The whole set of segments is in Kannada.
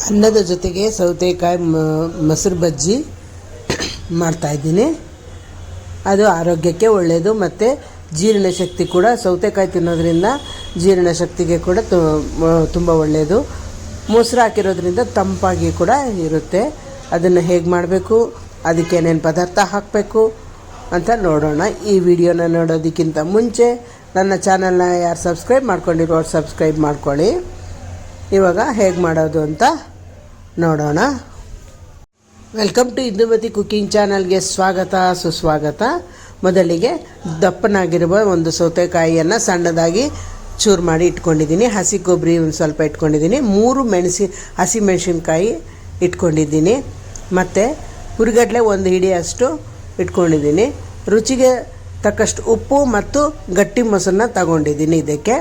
ಅನ್ನದ ಜೊತೆಗೆ ಸೌತೆಕಾಯಿ ಮೊಸರು ಬಜ್ಜಿ ಮಾಡ್ತಾಯಿದ್ದೀನಿ. ಅದು ಆರೋಗ್ಯಕ್ಕೆ ಒಳ್ಳೆಯದು ಮತ್ತು ಜೀರ್ಣಶಕ್ತಿ ಕೂಡ. ಸೌತೆಕಾಯಿ ತಿನ್ನೋದ್ರಿಂದ ಜೀರ್ಣಶಕ್ತಿಗೆ ಕೂಡ ತುಂಬ ಒಳ್ಳೆಯದು. ಮೊಸರು ಹಾಕಿರೋದ್ರಿಂದ ತಂಪಾಗಿ ಕೂಡ ಇರುತ್ತೆ. ಅದನ್ನು ಹೇಗೆ ಮಾಡಬೇಕು, ಅದಕ್ಕೆ ಏನೇನು ಪದಾರ್ಥ ಹಾಕಬೇಕು ಅಂತ ನೋಡೋಣ. ಈ ವಿಡಿಯೋನ ನೋಡೋದಕ್ಕಿಂತ ಮುಂಚೆ ನನ್ನ ಚಾನಲ್ನ ಯಾರು ಸಬ್ಸ್ಕ್ರೈಬ್ ಮಾಡ್ಕೊಂಡಿರೋ ಸಬ್ಸ್ಕ್ರೈಬ್ ಮಾಡ್ಕೊಳ್ಳಿ. ಇವಾಗ ಹೇಗೆ ಮಾಡೋದು ಅಂತ ನೋಡೋಣ. ವೆಲ್ಕಮ್ ಟು ಇಂದುಮತಿ ಕುಕಿಂಗ್ ಚಾನಲ್ಗೆ ಸ್ವಾಗತ ಸುಸ್ವಾಗತ. ಮೊದಲಿಗೆ ದಪ್ಪನಾಗಿರುವ ಒಂದು ಸೌತೆಕಾಯಿಯನ್ನು ಸಣ್ಣದಾಗಿ ಚೂರು ಮಾಡಿ ಇಟ್ಕೊಂಡಿದ್ದೀನಿ. ಹಸಿ ಕೊಬ್ಬರಿ ಒಂದು ಸ್ವಲ್ಪ ಇಟ್ಕೊಂಡಿದ್ದೀನಿ. 3 ಹಸಿ ಮೆಣಸಿನ್ಕಾಯಿ ಇಟ್ಕೊಂಡಿದ್ದೀನಿ. ಮತ್ತು ಹುರಿಗಡಲೆ 1 ಹಿಡಿಯಷ್ಟು ಇಟ್ಕೊಂಡಿದ್ದೀನಿ. ರುಚಿಗೆ ತಕ್ಕಷ್ಟು ಉಪ್ಪು ಮತ್ತು ಗಟ್ಟಿ ಮೊಸರನ್ನ ತಗೊಂಡಿದ್ದೀನಿ ಇದಕ್ಕೆ.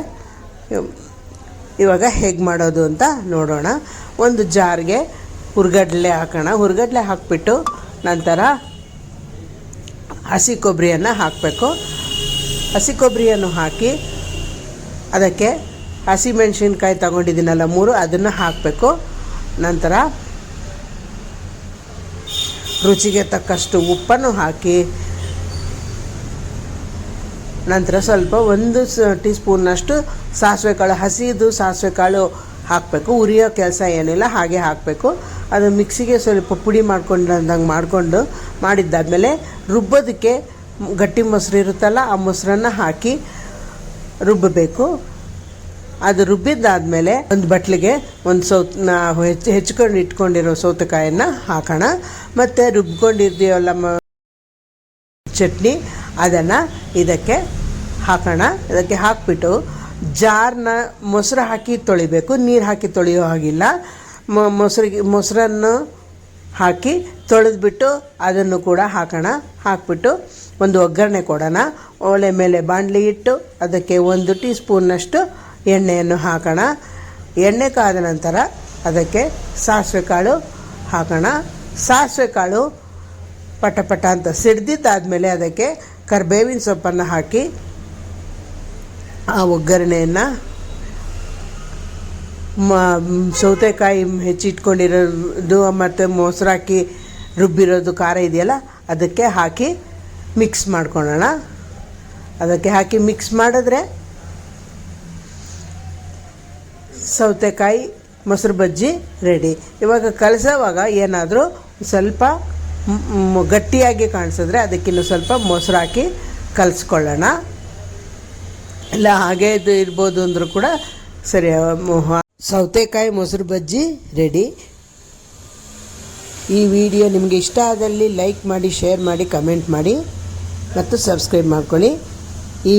ಇವಾಗ ಹೇಗೆ ಮಾಡೋದು ಅಂತ ನೋಡೋಣ. ಒಂದು ಜಾರ್ಗೆ ಹುರಿಗಡಲೆ ಹಾಕೋಣ. ಹುರಿಗಡಲೆ ಹಾಕಿಬಿಟ್ಟು ನಂತರ ಹಸಿ ಕೊಬ್ಬರಿಯನ್ನು ಹಾಕಬೇಕು. ಹಸಿ ಕೊಬ್ಬರಿಯನ್ನು ಹಾಕಿ ಅದಕ್ಕೆ ಹಸಿ ಮೆಣಸಿನ್ಕಾಯಿ ತಗೊಂಡಿದ್ದೀನಲ್ಲ 3, ಅದನ್ನು ಹಾಕಬೇಕು. ನಂತರ ರುಚಿಗೆ ತಕ್ಕಷ್ಟು ಉಪ್ಪನ್ನು ಹಾಕಿ ನಂತರ ಸ್ವಲ್ಪ 1 ಟೀ ಸ್ಪೂನ್ನಷ್ಟು ಸಾಸಿವೆ ಕಾಳು, ಹಸಿದು ಸಾಸಿವೆ ಕಾಳು ಹಾಕಬೇಕು. ಉರಿಯೋ ಕೆಲಸ ಏನಿಲ್ಲ, ಹಾಗೆ ಹಾಕಬೇಕು. ಅದು ಮಿಕ್ಸಿಗೆ ಸ್ವಲ್ಪ ಪುಡಿ ಮಾಡ್ಕೊಂಡಂಗೆ ಮಾಡಿದ್ದಾದಮೇಲೆ ರುಬ್ಬೋದಕ್ಕೆ ಗಟ್ಟಿ ಮೊಸರು ಇರುತ್ತಲ್ಲ, ಆ ಮೊಸರನ್ನು ಹಾಕಿ ರುಬ್ಬಬೇಕು. ಅದು ರುಬ್ಬಿದ್ದಾದಮೇಲೆ ಒಂದು ಬಟ್ಲಿಗೆ ಹೆಚ್ಚಿಕೊಂಡು ಇಟ್ಕೊಂಡಿರೋ ಸೌತೆಕಾಯನ್ನು ಹಾಕೋಣ. ಮತ್ತು ರುಬ್ಕೊಂಡಿರ್ತೀವಲ್ಲ ಚಟ್ನಿ, ಅದನ್ನು ಇದಕ್ಕೆ ಹಾಕೋಣ. ಇದಕ್ಕೆ ಹಾಕಿಬಿಟ್ಟು ಜಾರ್ನ ಮೊಸರು ಹಾಕಿ ತೊಳಿಬೇಕು. ನೀರು ಹಾಕಿ ತೊಳೆಯೋ ಹಾಗಿಲ್ಲ. ಮೊಸರನ್ನು ಹಾಕಿ ತೊಳೆದ್ಬಿಟ್ಟು ಅದನ್ನು ಕೂಡ ಹಾಕೋಣ. ಹಾಕಿಬಿಟ್ಟು ಒಂದು ಒಗ್ಗರಣೆ ಕೊಡೋಣ. ಒಲೆ ಮೇಲೆ ಬಾಣಲಿ ಇಟ್ಟು ಅದಕ್ಕೆ 1 ಟೀ ಸ್ಪೂನ್ನಷ್ಟು ಎಣ್ಣೆಯನ್ನು ಹಾಕೋಣ. ಎಣ್ಣೆ ಕಾದ ನಂತರ ಅದಕ್ಕೆ ಸಾಸಿವೆ ಕಾಳು ಹಾಕೋಣ. ಸಾಸಿವೆ ಕಾಳು ಪಟ ಅಂತ ಸಿಡ್ದಿದ್ದಾದಮೇಲೆ ಅದಕ್ಕೆ ಕರಿಬೇವಿನ ಸೊಪ್ಪನ್ನು ಹಾಕಿ ಆ ಒಗ್ಗರಣೆಯನ್ನು ಸೌತೆಕಾಯಿ ಹೆಚ್ಚಿಟ್ಕೊಂಡಿರೋದು ಮತ್ತು ಮೊಸರು ಹಾಕಿ ರುಬ್ಬಿರೋದು ಖಾರ ಇದೆಯಲ್ಲ, ಅದಕ್ಕೆ ಹಾಕಿ ಮಿಕ್ಸ್ ಮಾಡ್ಕೊಳ್ಳೋಣ. ಅದಕ್ಕೆ ಹಾಕಿ ಮಿಕ್ಸ್ ಮಾಡಿದ್ರೆ ಸೌತೆಕಾಯಿ ಮೊಸರು ಬಜ್ಜಿ ರೆಡಿ. ಇವಾಗ ಕಲಸೋವಾಗ ಏನಾದರೂ ಸ್ವಲ್ಪ ಗಟ್ಟಿಯಾಗಿ ಕಾಣಿಸಿದ್ರೆ ಅದಕ್ಕಿನ್ನೂ ಸ್ವಲ್ಪ ಮೊಸರು ಹಾಕಿ ಕಲಿಸ್ಕೊಳ್ಳೋಣ. ಇಲ್ಲ ಹಾಗೆ ಇದು ಇರ್ಬೋದು ಅಂದರೂ ಕೂಡ ಸರಿ. ಸೌತೆಕಾಯಿ ಮೊಸರು ಬಜ್ಜಿ ರೆಡಿ. ಈ ವಿಡಿಯೋ ನಿಮಗೆ ಇಷ್ಟ ಆದಲ್ಲಿ ಲೈಕ್ ಮಾಡಿ, ಶೇರ್ ಮಾಡಿ, ಕಮೆಂಟ್ ಮಾಡಿ ಮತ್ತು ಸಬ್ಸ್ಕ್ರೈಬ್ ಮಾಡ್ಕೊಳ್ಳಿ. ಈ